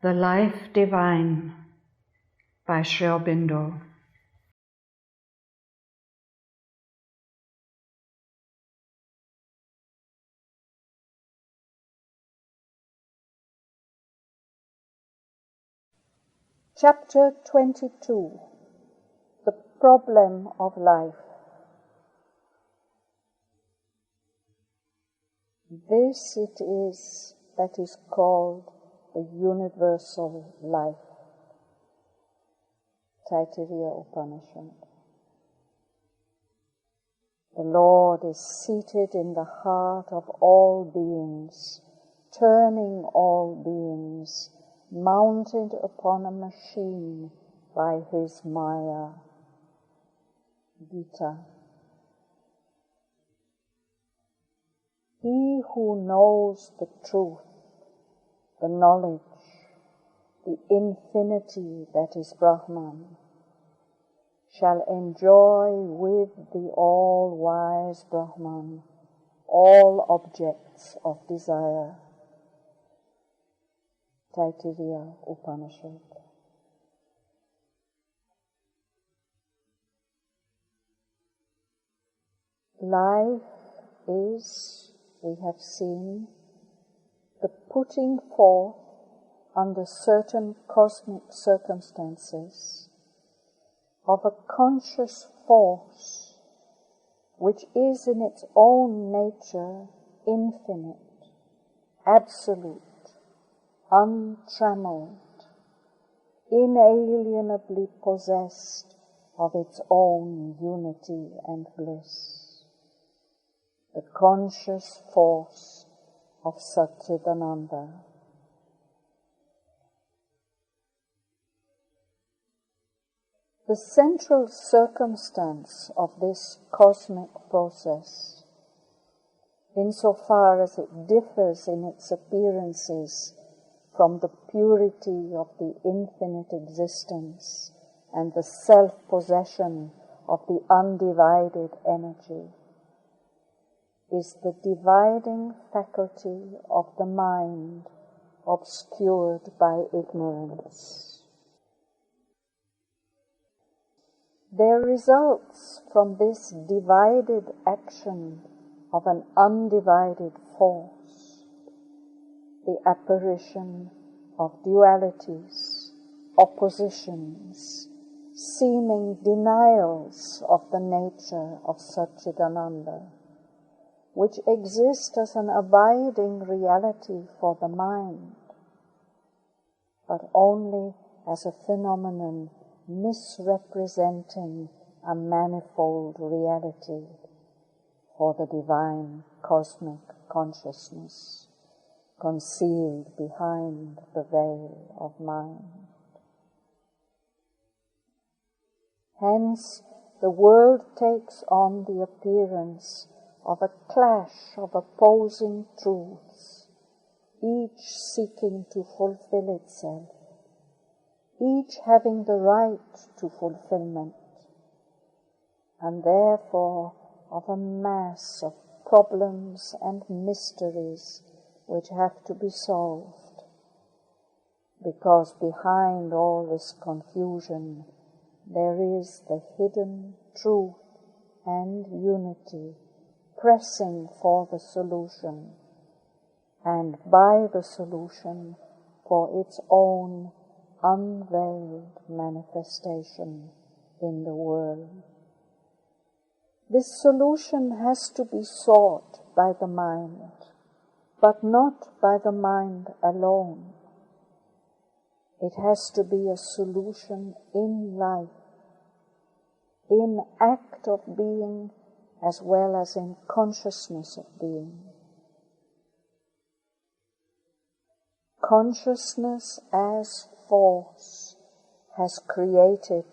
The Life Divine by Sri Aurobindo. Chapter 22. The Problem of Life. This it is that is called the universal life. Taittiriya Upanishad. The Lord is seated in the heart of all beings, turning all beings, mounted upon a machine by his Maya. Gita. He who knows the truth, the knowledge, the infinity that is Brahman, shall enjoy with the all-wise Brahman all objects of desire. Taittiriya Upanishad. Life is, we have seen, the putting forth under certain cosmic circumstances of a conscious force which is in its own nature infinite, absolute, untrammeled, inalienably possessed of its own unity and bliss. The conscious force of Satchidananda. The central circumstance of this cosmic process, insofar as it differs in its appearances from the purity of the infinite existence and the self-possession of the undivided energy, is the dividing faculty of the mind obscured by ignorance. There results from this divided action of an undivided force the apparition of dualities, oppositions, seeming denials of the nature of Satchidananda, which exist as an abiding reality for the mind, but only as a phenomenon misrepresenting a manifold reality for the divine cosmic consciousness, concealed behind the veil of mind. Hence, the world takes on the appearance of a clash of opposing truths, each seeking to fulfill itself, each having the right to fulfillment, and therefore of a mass of problems and mysteries which have to be solved, because behind all this confusion there is the hidden truth and unity pressing for the solution, and by the solution for its own unveiled manifestation in the world. This solution has to be sought by the mind, but not by the mind alone. It has to be a solution in life, in act of being as well as in consciousness of being. Consciousness as force has created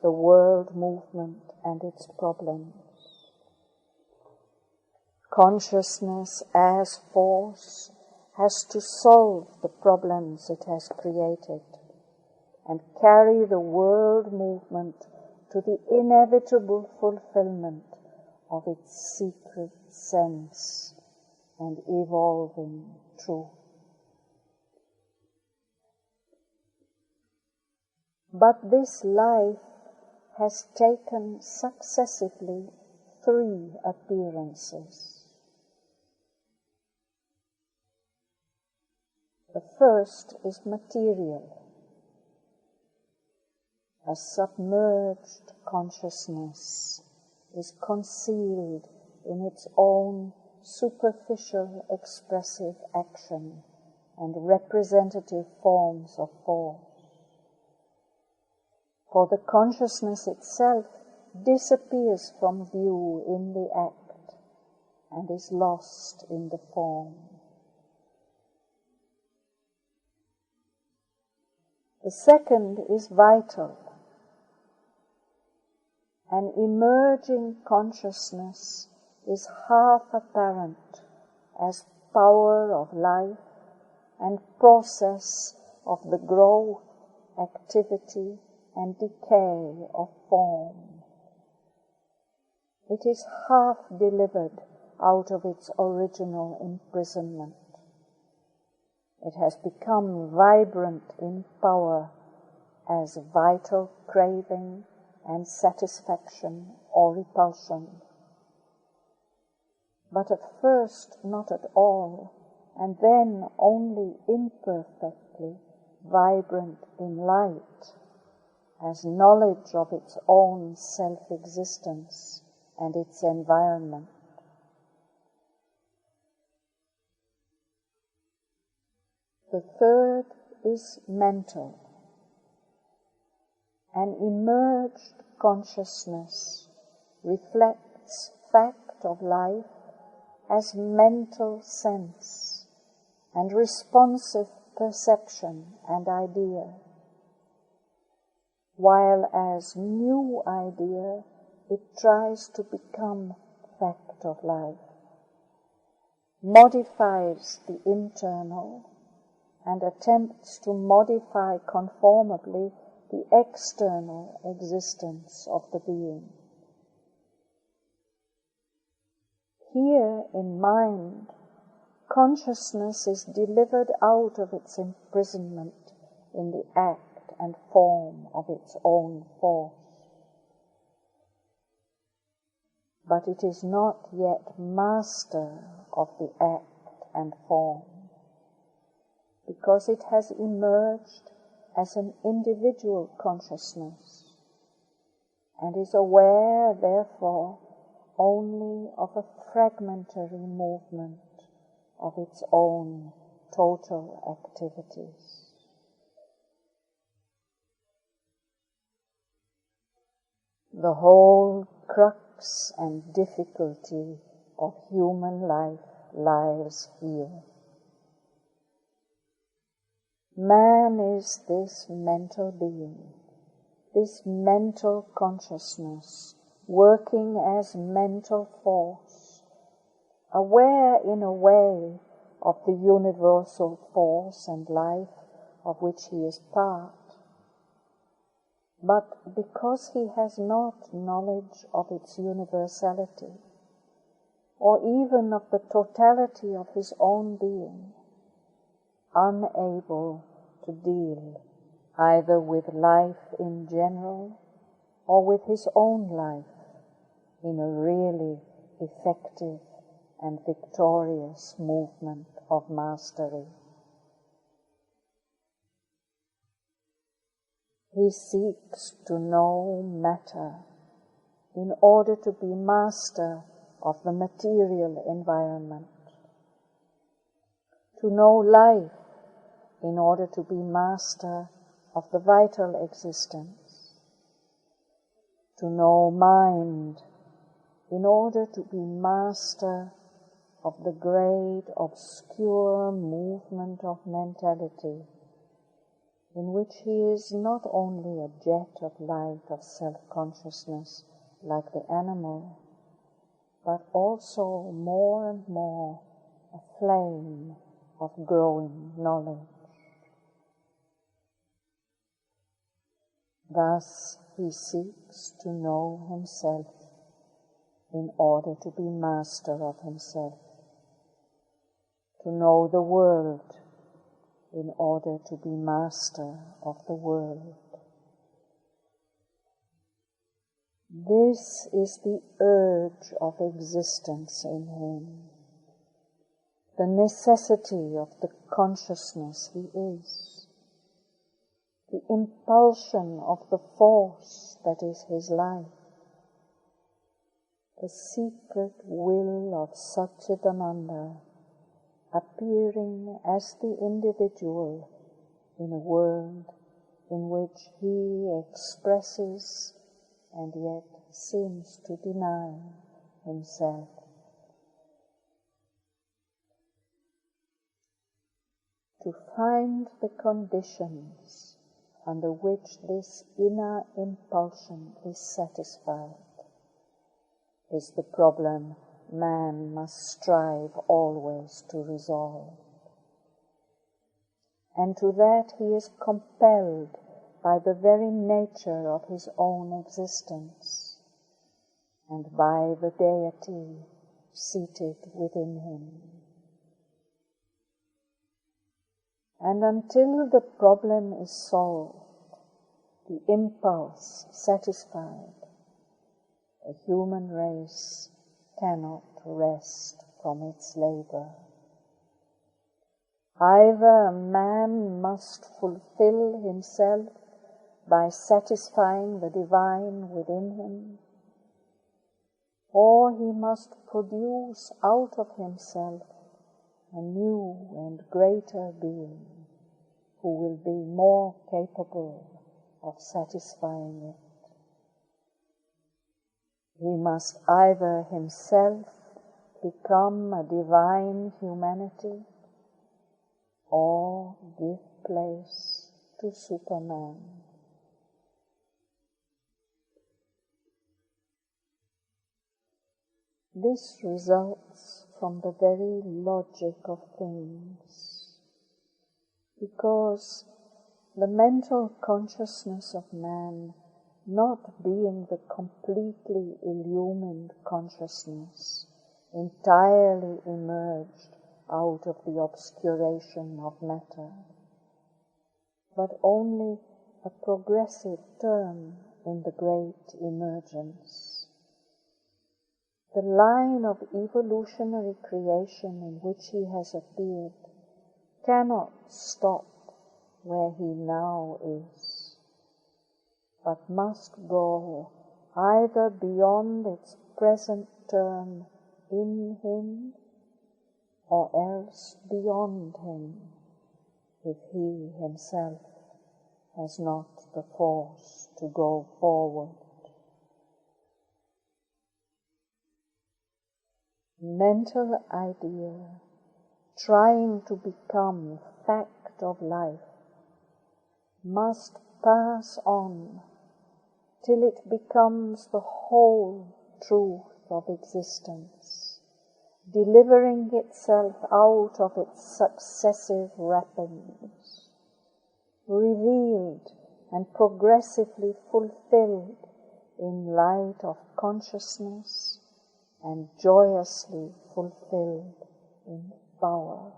the world movement and its problems. Consciousness as force has to solve the problems it has created and carry the world movement to the inevitable fulfillment of its secret sense and evolving truth. But this life has taken successively 3 appearances. The first is material, a submerged consciousness is concealed in its own superficial expressive action and representative forms of force. For the consciousness itself disappears from view in the act and is lost in the form. The second is vital. An emerging consciousness is half apparent as power of life and process of the growth, activity, and decay of form. It is half delivered out of its original imprisonment. It has become vibrant in power as vital craving and satisfaction or repulsion. But at first not at all, and then only imperfectly vibrant in light, as knowledge of its own self-existence and its environment. The third is mental. An emerged consciousness reflects fact of life as mental sense and responsive perception and idea, while as new idea it tries to become fact of life, modifies the internal and attempts to modify conformably the external existence of the being. Here in mind, consciousness is delivered out of its imprisonment in the act and form of its own force. But it is not yet master of the act and form, because it has emerged as an individual consciousness and is aware, therefore, only of a fragmentary movement of its own total activities. The whole crux and difficulty of human life lies here. Man is this mental being, this mental consciousness, working as mental force, aware in a way of the universal force and life of which he is part. But because he has not knowledge of its universality, or even of the totality of his own being, unable to deal either with life in general or with his own life in a really effective and victorious movement of mastery. He seeks to know matter in order to be master of the material environment, to know life in order to be master of the vital existence, to know mind in order to be master of the great obscure movement of mentality, in which he is not only a jet of light of self-consciousness like the animal, but also more and more a flame of growing knowledge. Thus he seeks to know himself in order to be master of himself, to know the world in order to be master of the world, This is the urge of existence in him, the necessity of the consciousness he is, the impulsion of the force that is his life, the secret will of Satchidananda appearing as the individual in a world in which he expresses and yet seems to deny himself. To find the conditions under which this inner impulsion is satisfied is the problem man must strive always to resolve. And to that he is compelled by the very nature of his own existence and by the deity seated within him. And until the problem is solved, the impulse satisfied, the human race cannot rest from its labor. Either a man must fulfill himself by satisfying the divine within him, or he must produce out of himself a new and greater being who will be more capable of satisfying it. He must either himself become a divine humanity or give place to Superman. This results from the very logic of things, because the mental consciousness of man, not being the completely illumined consciousness, entirely emerged out of the obscuration of matter, but only a progressive turn in the great emergence. The line of evolutionary creation in which he has appeared cannot stop where he now is, but must go either beyond its present turn in him or else beyond him, if he himself has not the force to go forward. Mental idea, trying to become fact of life, must pass on till it becomes the whole truth of existence, delivering itself out of its successive wrappings, revealed and progressively fulfilled in light of consciousness and joyously fulfilled in power.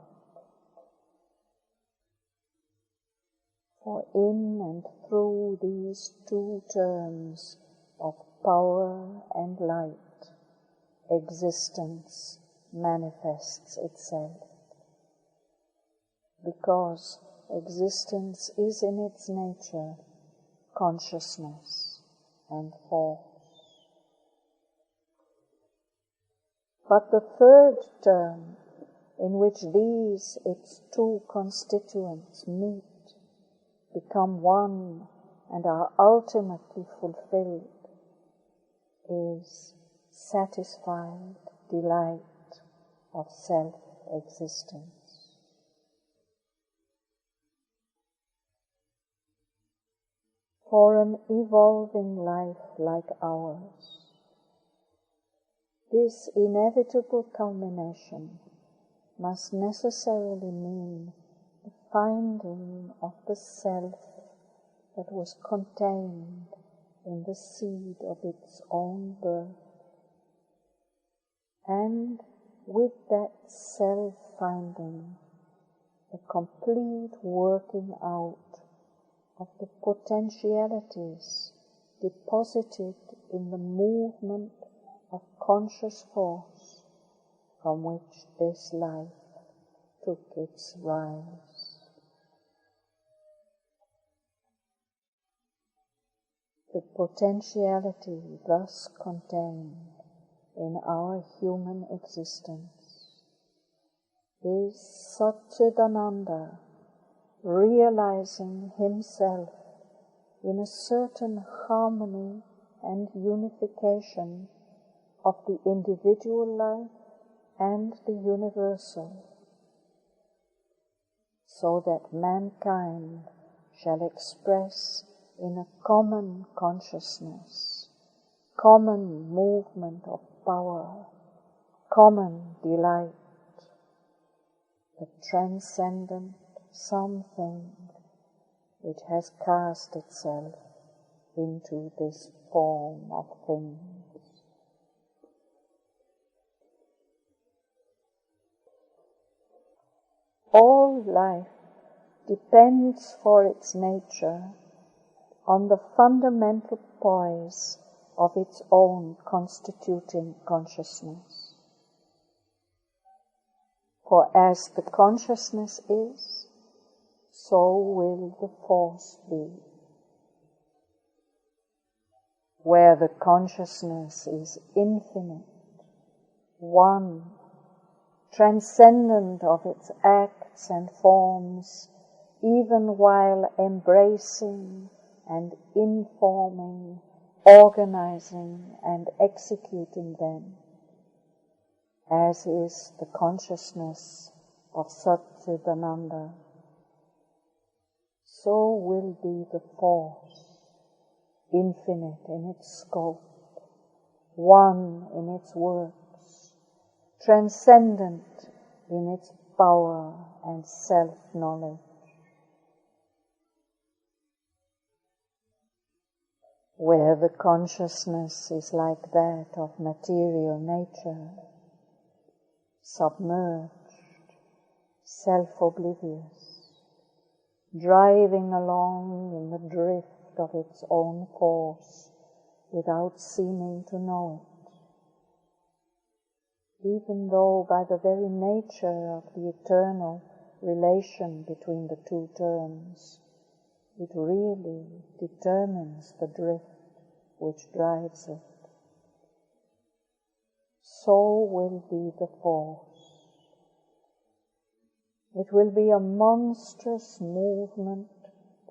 For in and through these two terms of power and light, existence manifests itself. Because existence is in its nature consciousness and force. But the third term, in which these its two constituents meet, become one and are ultimately fulfilled, is satisfied delight of self-existence. For an evolving life like ours, this inevitable culmination must necessarily mean the finding of the self that was contained in the seed of its own birth, and with that self-finding, the complete working out of the potentialities deposited in the movement of conscious force from which this life took its rise. The potentiality thus contained in our human existence is Satchidananda realizing himself in a certain harmony and unification of the individual life and the universal, so that mankind shall express in a common consciousness, common movement of power, common delight, the transcendent something which has cast itself into this form of things. All life depends for its nature on the fundamental poise of its own constituting consciousness. For as the consciousness is, so will the force be. Where the consciousness is infinite, one, transcendent of its acts and forms, even while embracing and informing, organizing and executing them, as is the consciousness of Satchidananda, so will be the force, infinite in its scope, one in its works, transcendent in its power and self-knowledge. Where the consciousness is like that of material nature, submerged, self-oblivious, driving along in the drift of its own force without seeming to know it, even though by the very nature of the eternal relation between the two terms, it really determines the drift which drives it. So will be the force. It will be a monstrous movement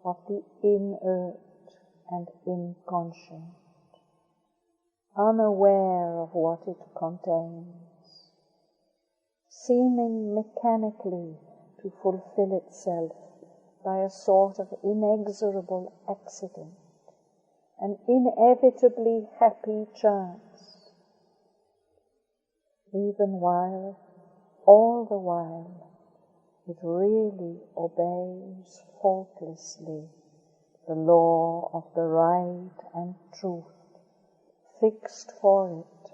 of the inert and inconscient, unaware of what it contains, seeming mechanically to fulfill itself by a sort of inexorable accident, an inevitably happy chance, even while, all the while, it really obeys faultlessly the law of the right and truth fixed for it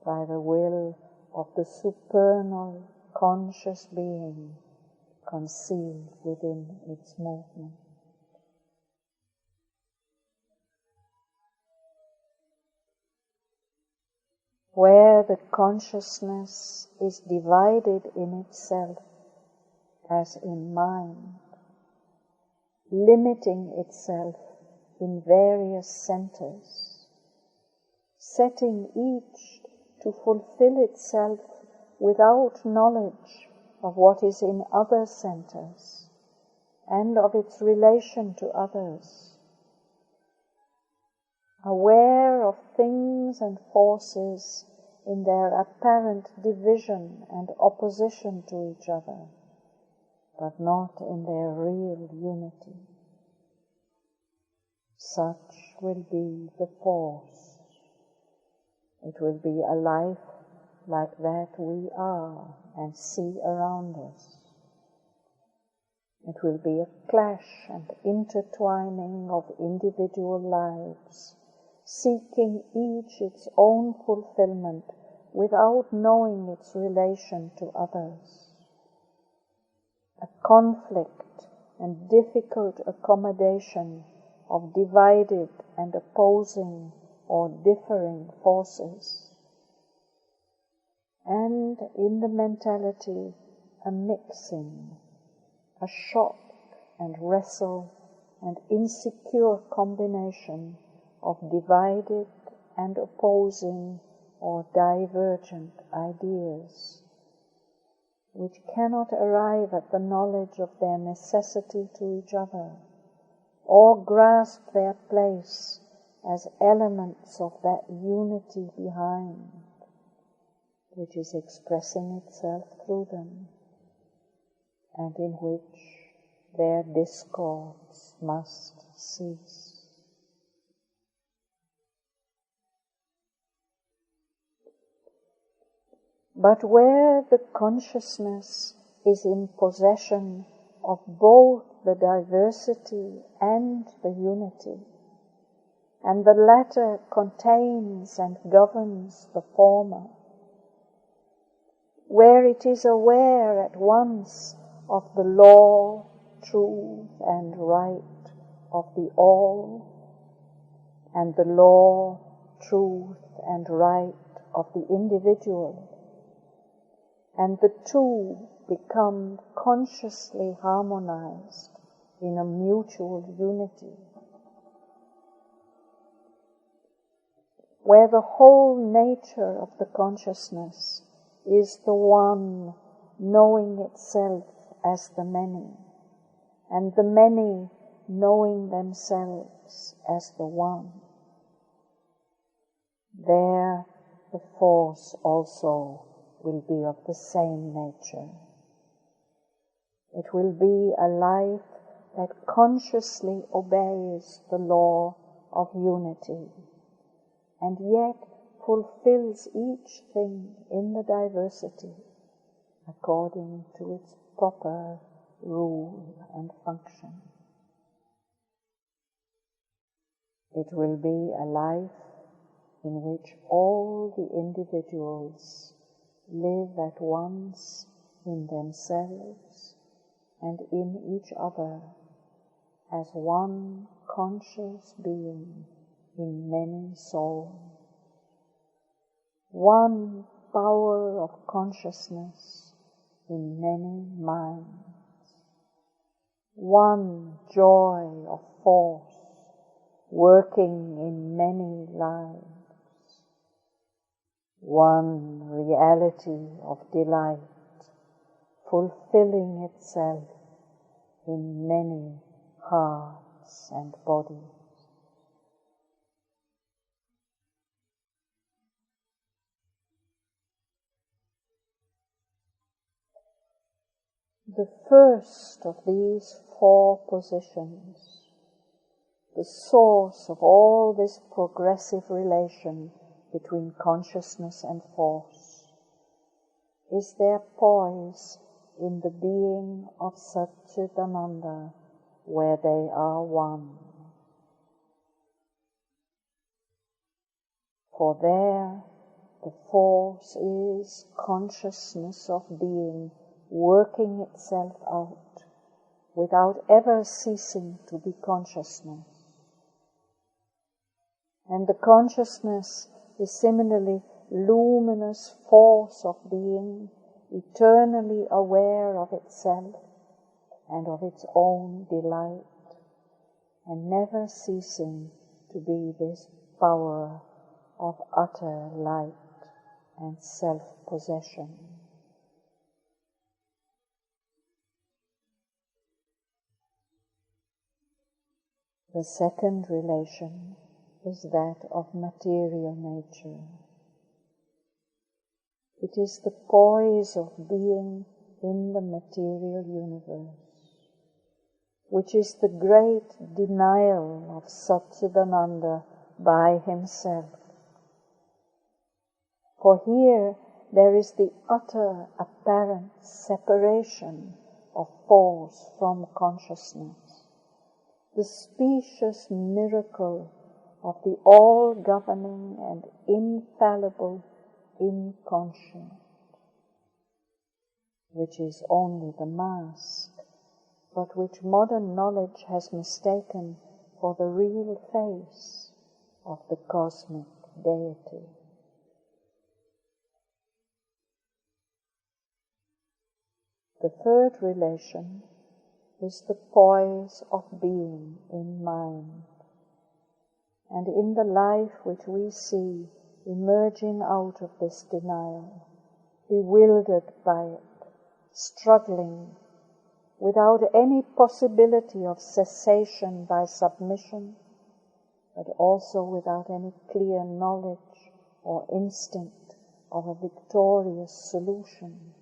by the will of the supernal conscious being concealed within its movement. Where the consciousness is divided in itself, as in mind, limiting itself in various centers, setting each to fulfill itself without knowledge of what is in other centers and of its relation to others, aware of things and forces in their apparent division and opposition to each other, but not in their real unity. Such will be the force. It will be a life like that we are and see around us. It will be a clash and intertwining of individual lives, seeking each its own fulfillment without knowing its relation to others. A conflict and difficult accommodation of divided and opposing or differing forces. And in the mentality, a mixing, a shock and wrestle and insecure combination of divided and opposing or divergent ideas, which cannot arrive at the knowledge of their necessity to each other, or grasp their place as elements of that unity behind, which is expressing itself through them, and in which their discords must cease. But where the consciousness is in possession of both the diversity and the unity, and the latter contains and governs the former, where it is aware at once of the law, truth and right of the all, and the law, truth and right of the individual, and the two become consciously harmonized in a mutual unity, where the whole nature of the consciousness is the one knowing itself as the many, and the many knowing themselves as the one. There the force also will be of the same nature. It will be a life that consciously obeys the law of unity, and yet fulfills each thing in the diversity according to its proper rule and function. It will be a life in which all the individuals live at once in themselves and in each other as one conscious being in many souls, one power of consciousness in many minds, one joy of force working in many lives, one reality of delight fulfilling itself in many hearts and bodies. The first of these four positions, the source of all this progressive relation between consciousness and force, is their poise in the being of Satchidananda, where they are one. For there the force is consciousness of being working itself out without ever ceasing to be consciousness. And the consciousness is similarly luminous force of being, eternally aware of itself and of its own delight, and never ceasing to be this power of utter light and self-possession. The second relation is that of material nature. It is the poise of being in the material universe, which is the great denial of Satchidananda by himself. For here there is the utter apparent separation of force from consciousness, the specious miracle of the all-governing and infallible inconscient, which is only the mask, but which modern knowledge has mistaken for the real face of the cosmic deity. The third relation is the poise of being in mind. And in the life which we see emerging out of this denial, bewildered by it, struggling, without any possibility of cessation by submission, but also without any clear knowledge or instinct of a victorious solution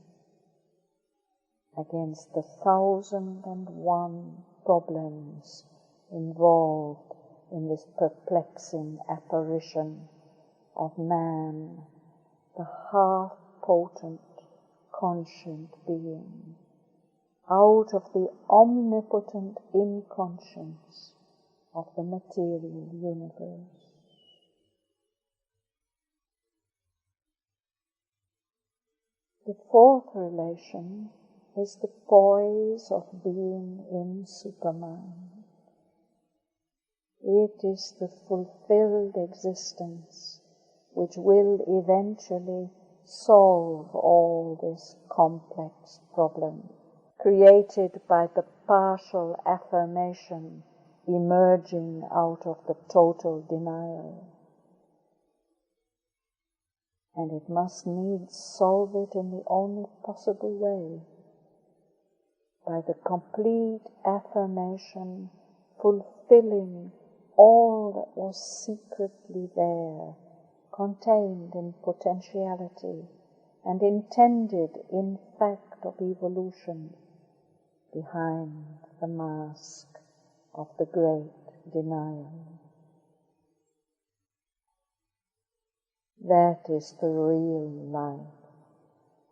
against the 1,001 problems involved in this perplexing apparition of man, the half-potent, conscient being, out of the omnipotent inconscience of the material universe. The fourth relation is the poise of being in Supermind. It is the fulfilled existence which will eventually solve all this complex problem, created by the partial affirmation emerging out of the total denial. And it must needs solve it in the only possible way, by the complete affirmation fulfilling all that was secretly there, contained in potentiality and intended in fact of evolution behind the mask of the great denial. That is the real life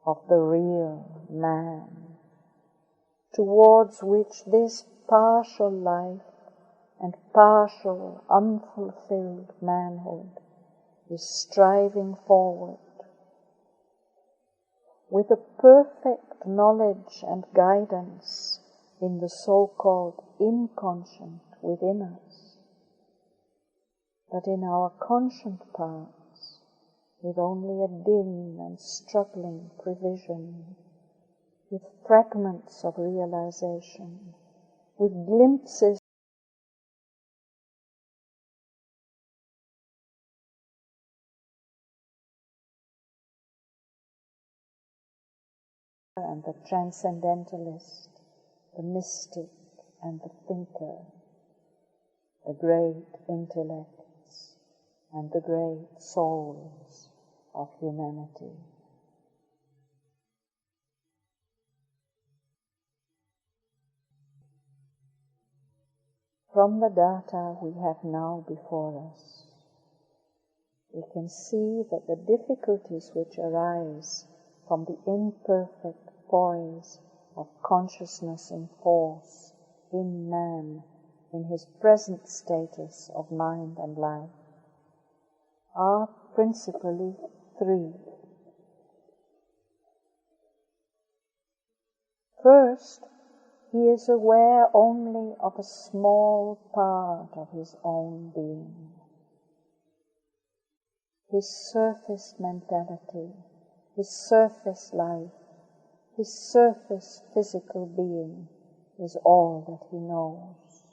of the real man, towards which this partial life and partial unfulfilled manhood is striving forward, with a perfect knowledge and guidance in the so-called inconscient within us, but in our conscient parts, with only a dim and struggling prevision, with fragments of realization, with glimpses and the transcendentalist, the mystic and the thinker, the great intellects and the great souls of humanity. From the data we have now before us, we can see that the difficulties which arise from the imperfect poise of consciousness in force in man in his present status of mind and life are principally three. First, he is aware only of a small part of his own being. His surface mentality, his surface life, his surface physical being is all that he knows.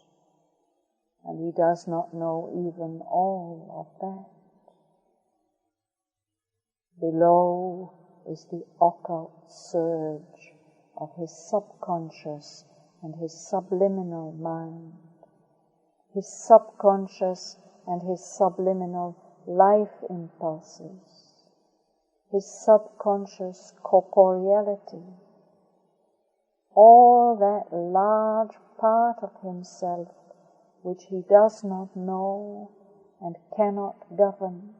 And he does not know even all of that. Below is the occult surge of his subconscious and his subliminal mind, his subconscious and his subliminal life impulses, his subconscious corporeality, all that large part of himself which he does not know and cannot govern,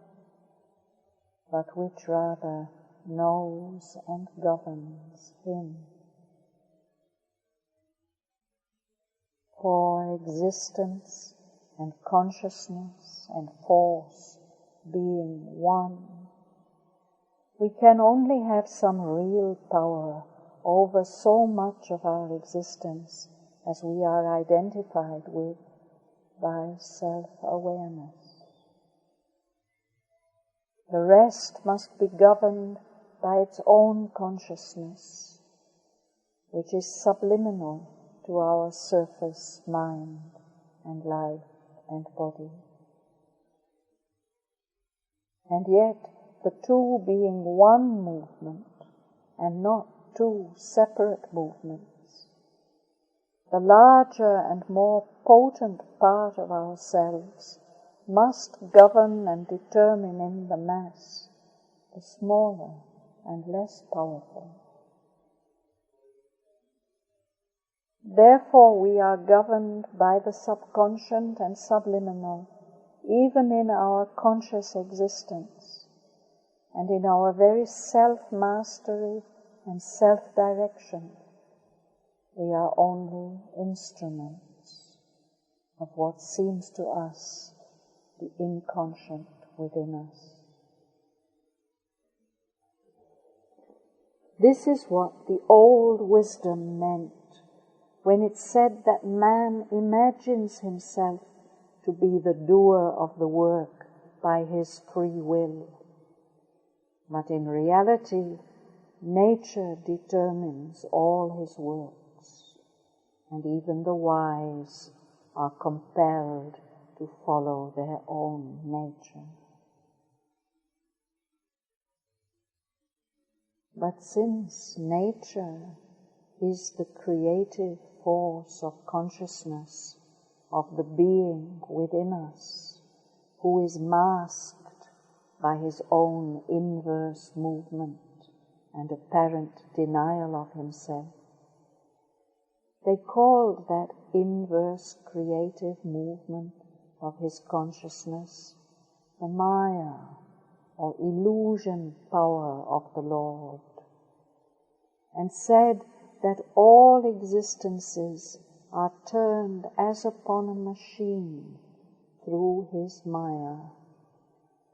but which rather knows and governs him. For existence and consciousness and force being one, we can only have some real power over so much of our existence as we are identified with by self-awareness. The rest must be governed by its own consciousness, which is subliminal to our surface mind and life and body. And yet, the two being one movement and not two separate movements, the larger and more potent part of ourselves must govern and determine in the mass the smaller and less powerful. Therefore, we are governed by the subconscious and subliminal, even in our conscious existence, and in our very self-mastery and self-direction. We are only instruments of what seems to us the inconscient within us. This is what the old wisdom meant when it said that man imagines himself to be the doer of the work by his free will. But in reality, nature determines all his works, and even the wise are compelled to follow their own nature. But since nature is the creative force of consciousness of the being within us, who is masked by his own inverse movement and apparent denial of himself, they called that inverse creative movement of his consciousness the Maya, or illusion power of the Lord, and said that all existences are turned as upon a machine through his Maya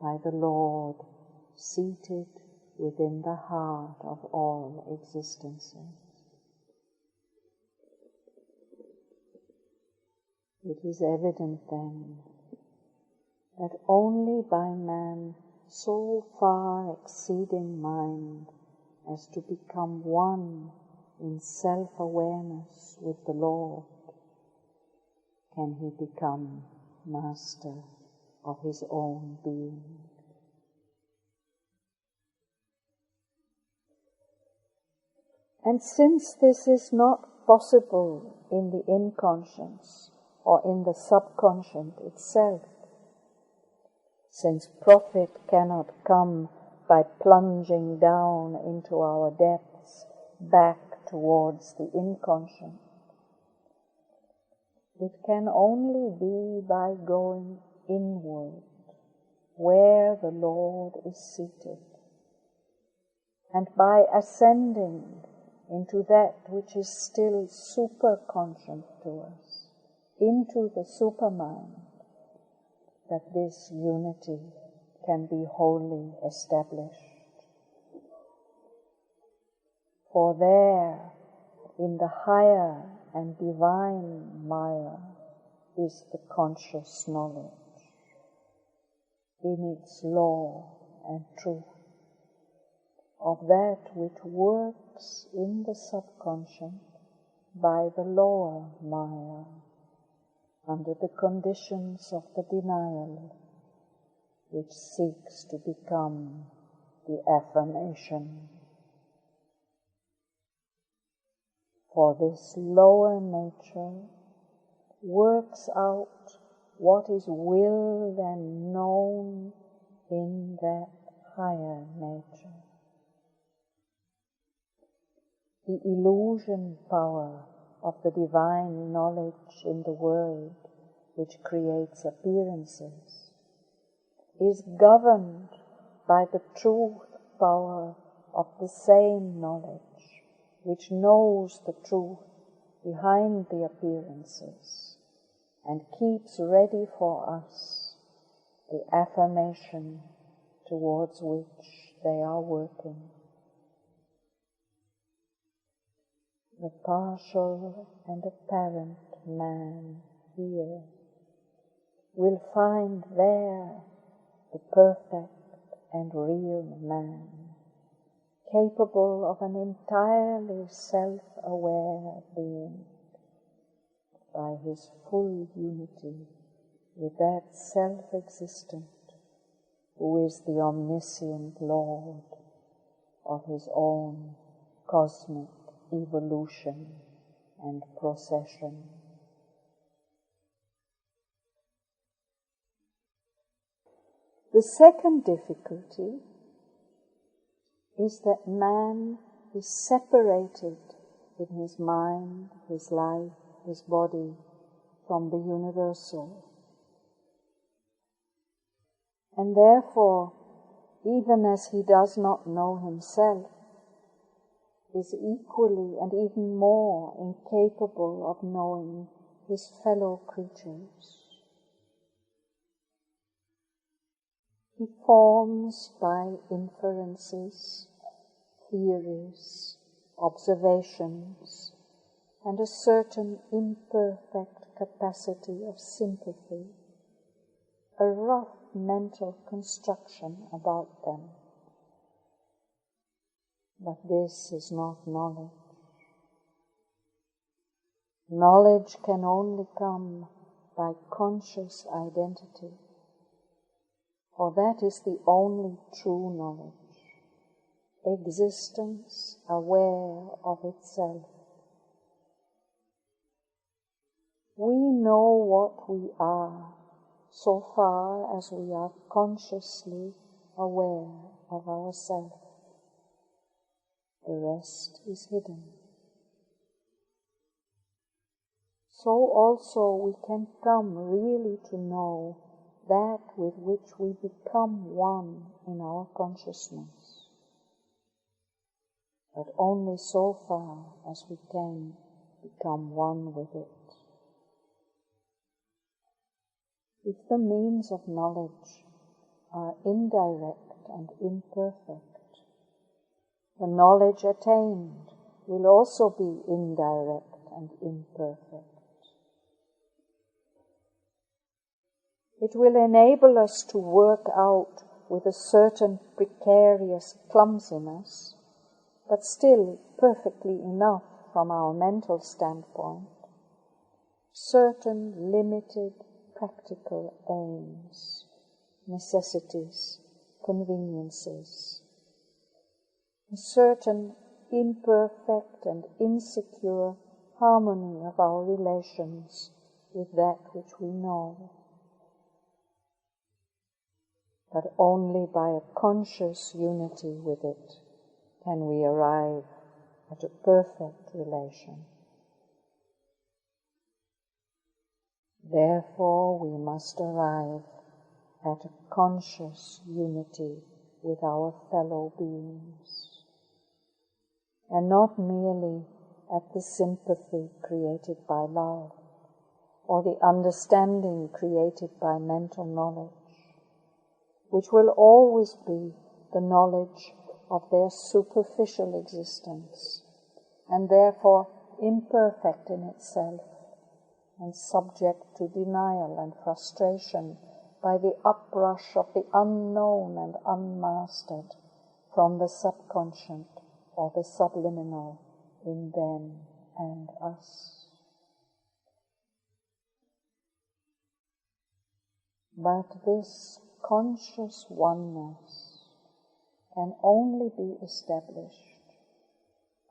by the Lord seated within the heart of all existences. It is evident then that only by man so far exceeding mind as to become one in self-awareness with the Lord can he become master of his own being. And since this is not possible in the inconscious or in the subconscious itself, since profit cannot come by plunging down into our depths back towards the inconscient, it can only be by going inward, where the Lord is seated, and by ascending into that which is still superconscient to us, into the supermind, that this unity can be wholly established. For there, in the higher and divine Maya, is the conscious knowledge, in its law and truth, of that which works in the subconscious by the lower Maya, under the conditions of the denial, which seeks to become the affirmation. For this lower nature works out what is willed and known in that higher nature. The illusion power of the divine knowledge in the world, which creates appearances, is governed by the truth power of the same knowledge, which knows the truth behind the appearances and keeps ready for us the affirmation towards which they are working. The partial and apparent man here will find there the perfect and real man, capable of an entirely self-aware being, by his full unity with that self-existent who is the omniscient Lord of his own cosmic evolution and procession. The second difficulty is that man is separated in his mind, his life, his body from the universal. And therefore, even as he does not know himself, is equally and even more incapable of knowing his fellow creatures. He forms by inferences, theories, observations, and a certain imperfect capacity of sympathy, a rough mental construction about them. But this is not knowledge. Knowledge can only come by conscious identity, for that is the only true knowledge, existence aware of itself. We know what we are so far as we are consciously aware of ourselves. The rest is hidden. So also we can come really to know that with which we become one in our consciousness, but only so far as we can become one with it. If the means of knowledge are indirect and imperfect, the knowledge attained will also be indirect and imperfect. It will enable us to work out with a certain precarious clumsiness, but still perfectly enough from our mental standpoint, certain limited practical aims, necessities, conveniences, a certain imperfect and insecure harmony of our relations with that which we know. But only by a conscious unity with it can we arrive at a perfect relation. Therefore, we must arrive at a conscious unity with our fellow beings, and not merely at the sympathy created by love, or the understanding created by mental knowledge, which will always be the knowledge of their superficial existence, and therefore imperfect in itself, and subject to denial and frustration by the uprush of the unknown and unmastered from the subconscious or the subliminal in them and us. But this conscious oneness can only be established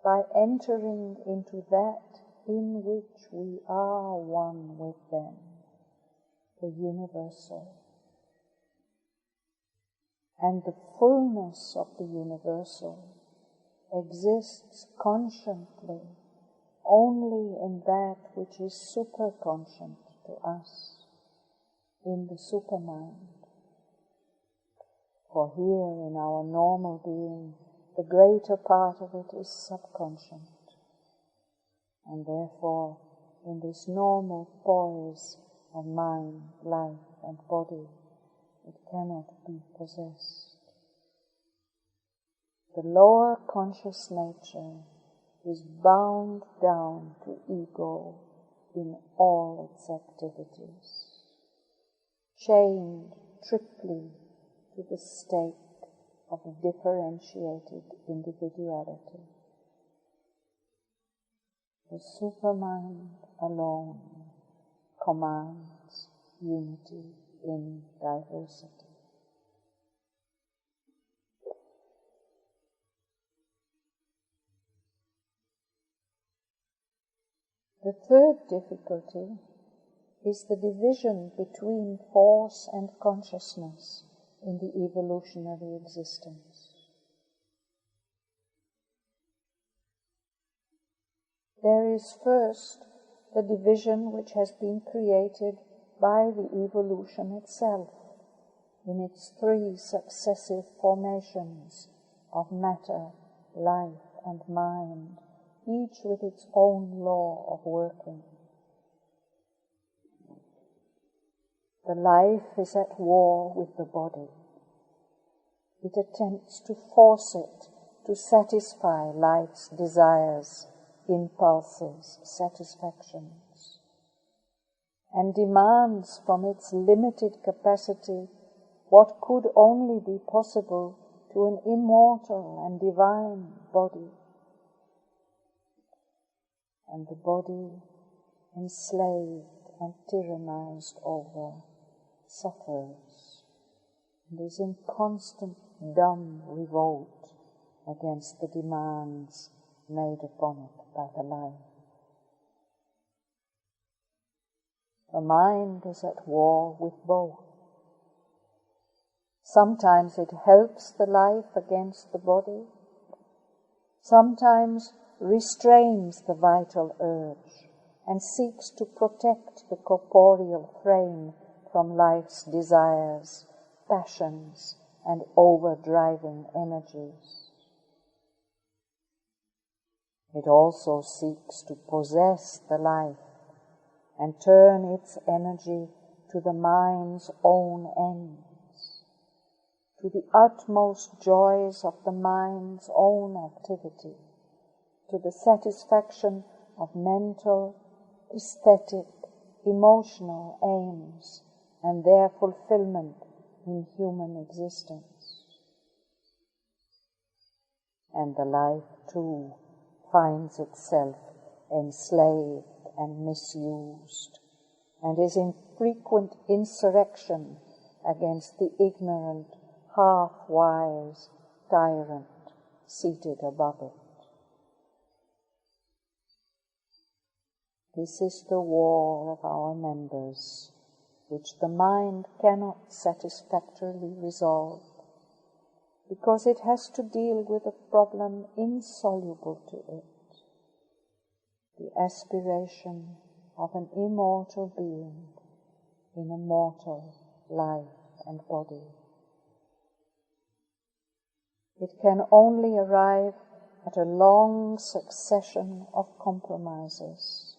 by entering into that in which we are one with them, the universal. And the fullness of the universal exists consciently only in that which is superconscient to us, in the supermind. For here in our normal being, the greater part of it is subconscient, and therefore in this normal poise of mind, life and body, it cannot be possessed. The lower conscious nature is bound down to ego in all its activities. chained triply to the stake of differentiated individuality. The supermind alone commands unity in diversity. The third difficulty is the division between force and consciousness in the evolutionary existence. There is first the division which has been created by the evolution itself in its three successive formations of matter, life, and mind, each with its own law of working. The life is at war with the body. It attempts to force it to satisfy life's desires, impulses, satisfactions, and demands from its limited capacity what could only be possible to an immortal and divine body. And the body, enslaved and tyrannized over, suffers and is in constant dumb revolt against the demands made upon it by the life. The mind is at war with both. Sometimes it helps the life against the body, sometimes restrains the vital urge and seeks to protect the corporeal frame from life's desires, passions, and overdriving energies. It also seeks to possess the life and turn its energy to the mind's own ends, to the utmost joys of the mind's own activity, to the satisfaction of mental, aesthetic, emotional aims and their fulfillment in human existence. And the life, too, finds itself enslaved and misused, and is in frequent insurrection against the ignorant, half-wise tyrant seated above it. This is the war of our members, which the mind cannot satisfactorily resolve, because it has to deal with a problem insoluble to it, the aspiration of an immortal being in a mortal life and body. It can only arrive at a long succession of compromises,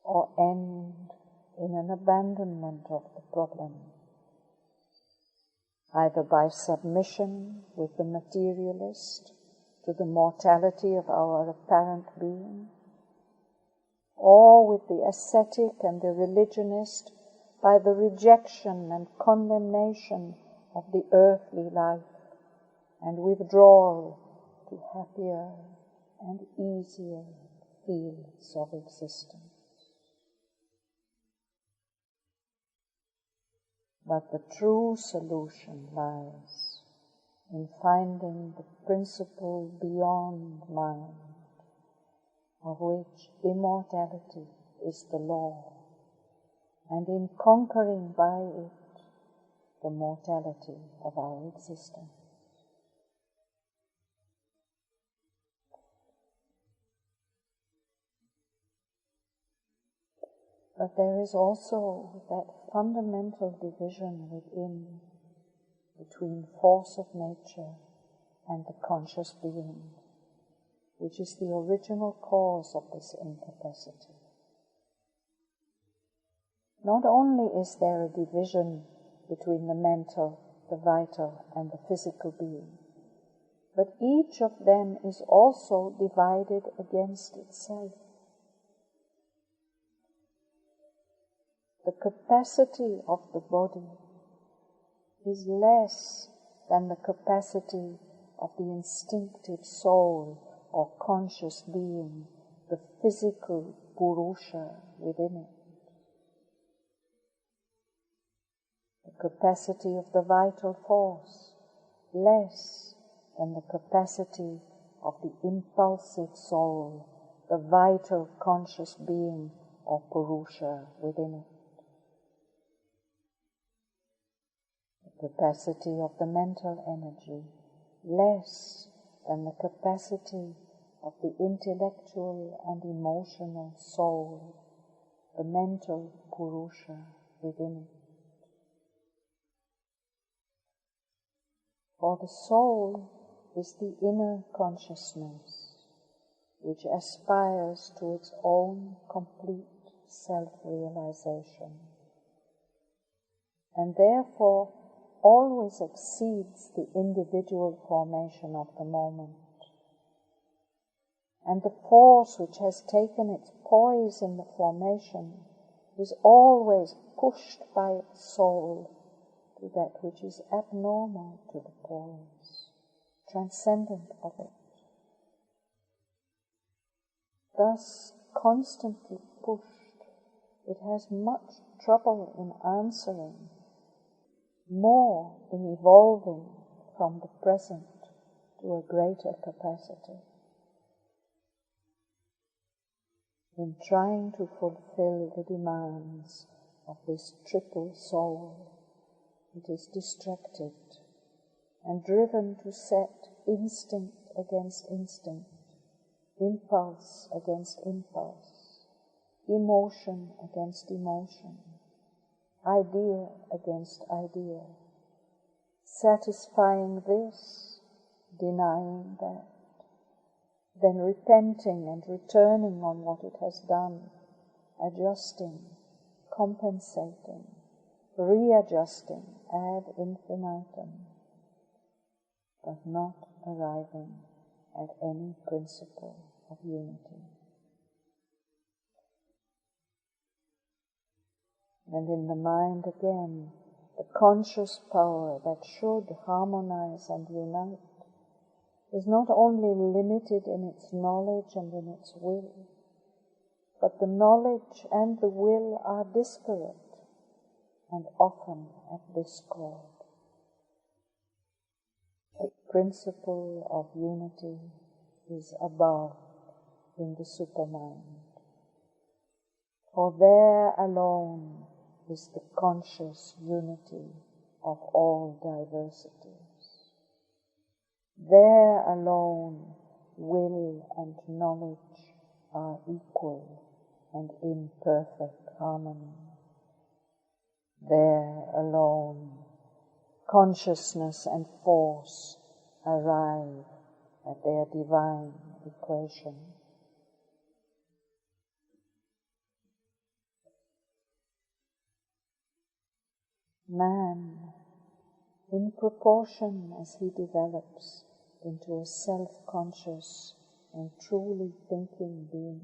or end in an abandonment of the problem, either by submission with the materialist to the mortality of our apparent being, or with the ascetic and the religionist by the rejection and condemnation of the earthly life and withdrawal to happier and easier fields of existence. But the true solution lies in finding the principle beyond mind, of which immortality is the law, and in conquering by it the mortality of our existence. But there is also that fundamental division within, between force of nature and the conscious being, which is the original cause of this incapacity. Not only is there a division between the mental, the vital, and the physical being, but each of them is also divided against itself. the capacity of the body is less than the capacity of the instinctive soul or conscious being, the physical Purusha within it. The capacity of the vital force less than the capacity of the impulsive soul, the vital conscious being or Purusha within it. The capacity of the mental energy less than the capacity of the intellectual and emotional soul, the mental Purusha within it. For the soul is the inner consciousness which aspires to its own complete self-realization, and therefore always exceeds the individual formation of the moment. And the force which has taken its poise in the formation is always pushed by its soul to that which is abnormal to the poise, transcendent of it. Thus, constantly pushed, it has much trouble in answering, more in evolving from the present to a greater capacity. In trying to fulfill the demands of this triple soul, it is distracted and driven to set instinct against instinct, impulse against impulse, emotion against emotion, idea against idea, satisfying this, denying that, then repenting and returning on what it has done, adjusting, compensating, readjusting ad infinitum, but not arriving at any principle of unity. And in the mind again, the conscious power that should harmonize and unite is not only limited in its knowledge and in its will, but the knowledge and the will are disparate and often at discord. The principle of unity is above in the supermind, for there alone is the conscious unity of all diversities. There alone will and knowledge are equal and in perfect harmony. There alone consciousness and force arrive at their divine equation. Man, in proportion as he develops into a self-conscious and truly thinking being,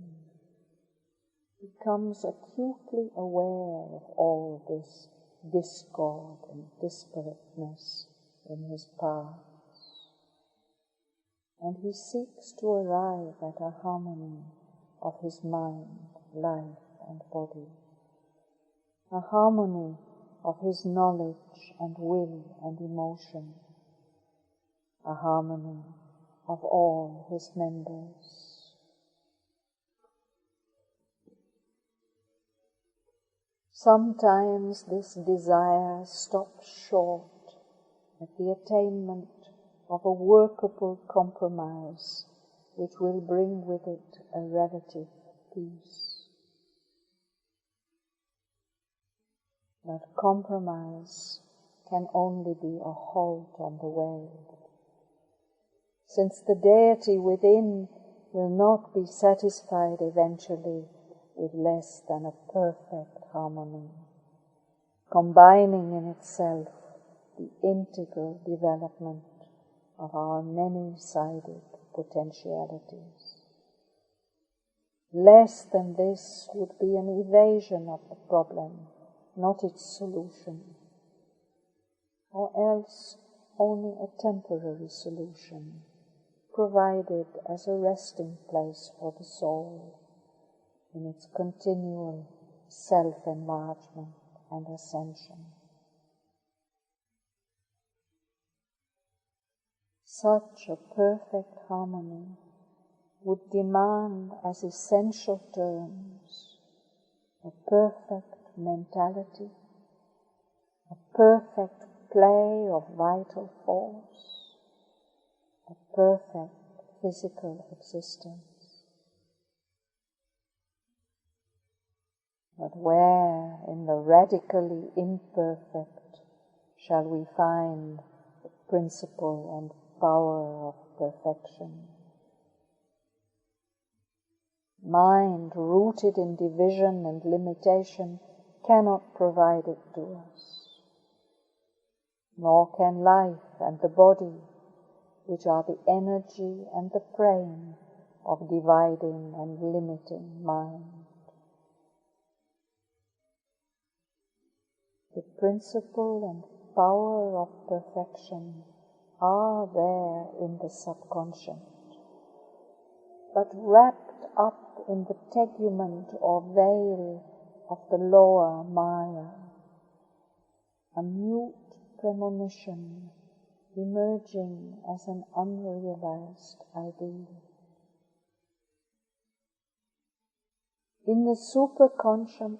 becomes acutely aware of all this discord and disparateness in his parts, and he seeks to arrive at a harmony of his mind, life, and body, a harmony of his knowledge and will and emotion, a harmony of all his members. Sometimes this desire stops short at the attainment of a workable compromise which will bring with it a relative peace. But compromise can only be a halt on the way, since the deity within will not be satisfied eventually with less than a perfect harmony, combining in itself the integral development of our many-sided potentialities. Less than this would be an evasion of the problem not its solution, or else only a temporary solution, provided as a resting place for the soul in its continual self-enlargement and ascension. Such a perfect harmony would demand as essential terms a perfect mentality, a perfect play of vital force, a perfect physical existence. But where in the radically imperfect shall we find the principle and power of perfection? Mind rooted in division and limitation cannot provide it to us, nor can life and the body, which are the energy and the frame of dividing and limiting mind. The principle and power of perfection are there in the subconscious, but wrapped up in the tegument or veil of the lower Maya, a mute premonition emerging as an unrealized ideal. In the superconscious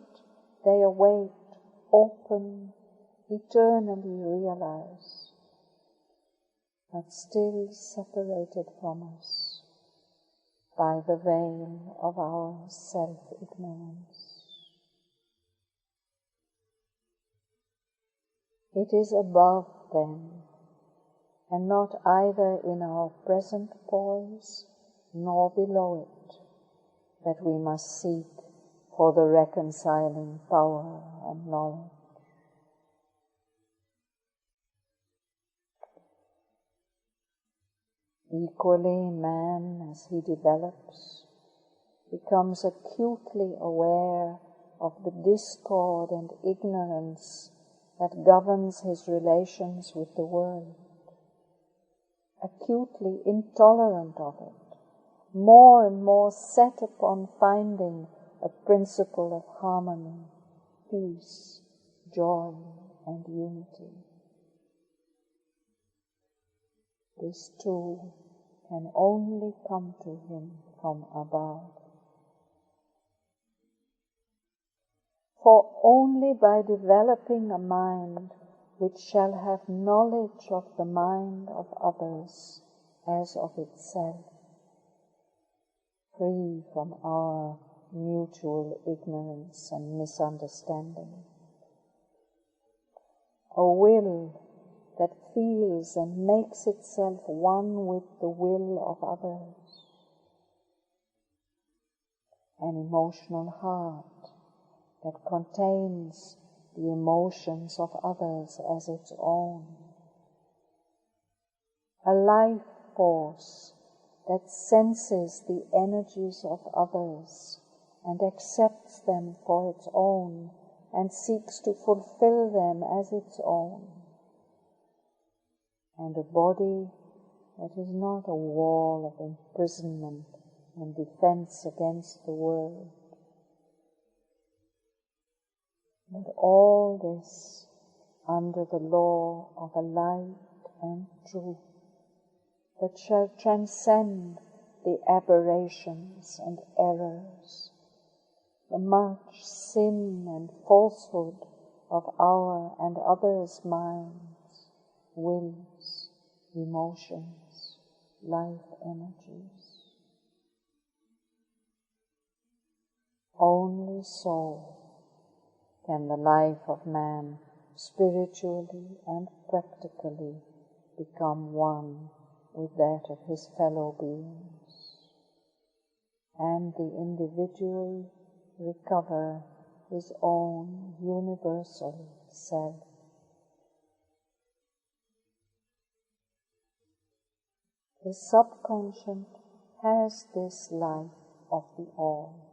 they await, open, eternally realized, but still separated from us by the veil of our self-ignorance. It is above them, and not either in our present poise nor below it, that we must seek for the reconciling power and knowledge. Equally, man, as he develops, becomes acutely aware of the discord and ignorance that governs his relations with the world, acutely intolerant of it, more and more set upon finding a principle of harmony, peace, joy, and unity. This too can only come to him from above. For only by developing a mind which shall have knowledge of the mind of others as of itself, free from our mutual ignorance and misunderstanding, a will that feels and makes itself one with the will of others, an emotional heart that contains the emotions of others as its own, a life force that senses the energies of others and accepts them for its own and seeks to fulfill them as its own, and a body that is not a wall of imprisonment and defense against the world. But all this under the law of a light and truth that shall transcend the aberrations and errors, the much sin and falsehood of our and others' minds, wills, emotions, life energies. Only so can the life of man spiritually and practically become one with that of his fellow beings, and the individual recover his own universal self. The subconscious has this life of the all,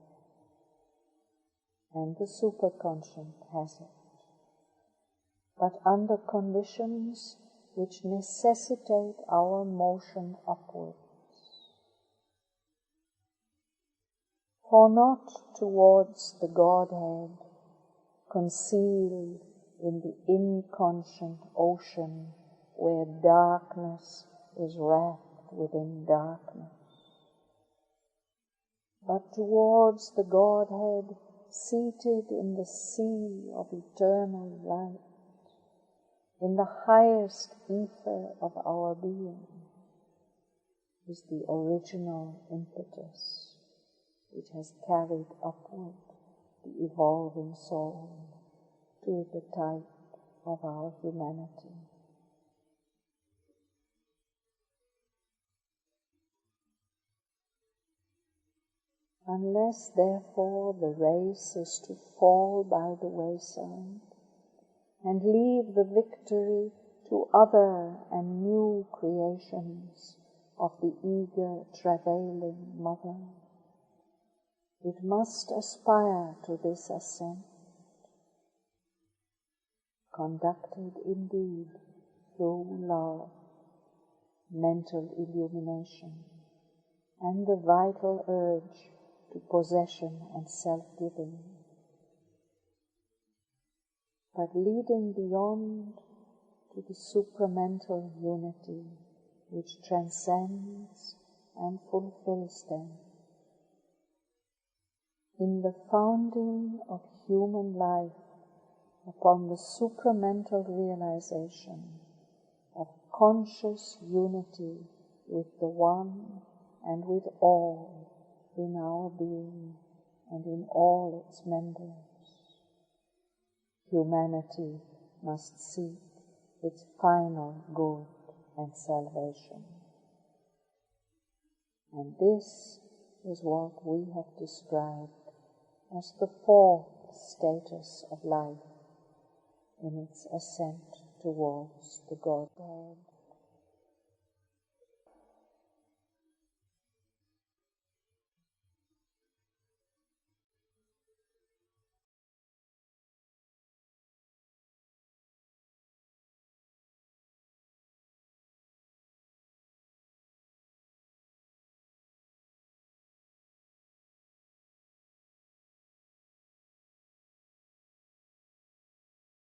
and the superconscious has it. but under conditions which necessitate our motion upwards. For not towards the Godhead, concealed in the inconscient ocean where darkness is wrapped within darkness, but towards the Godhead seated in the sea of eternal light, in the highest ether of our being, is the original impetus which has carried upward the evolving soul to the type of our humanity. Unless, therefore, the race is to fall by the wayside and leave the victory to other and new creations of the eager, travailing mother, it must aspire to this ascent, conducted indeed through love, mental illumination, and the vital urge to possession and self-giving, but leading beyond to the supramental unity which transcends and fulfills them. In the founding of human life upon the supramental realization of conscious unity with the One and with all in our being and in all its members, humanity must seek its final good and salvation. And this is what we have described as the fourth status of life in its ascent towards the Godhead.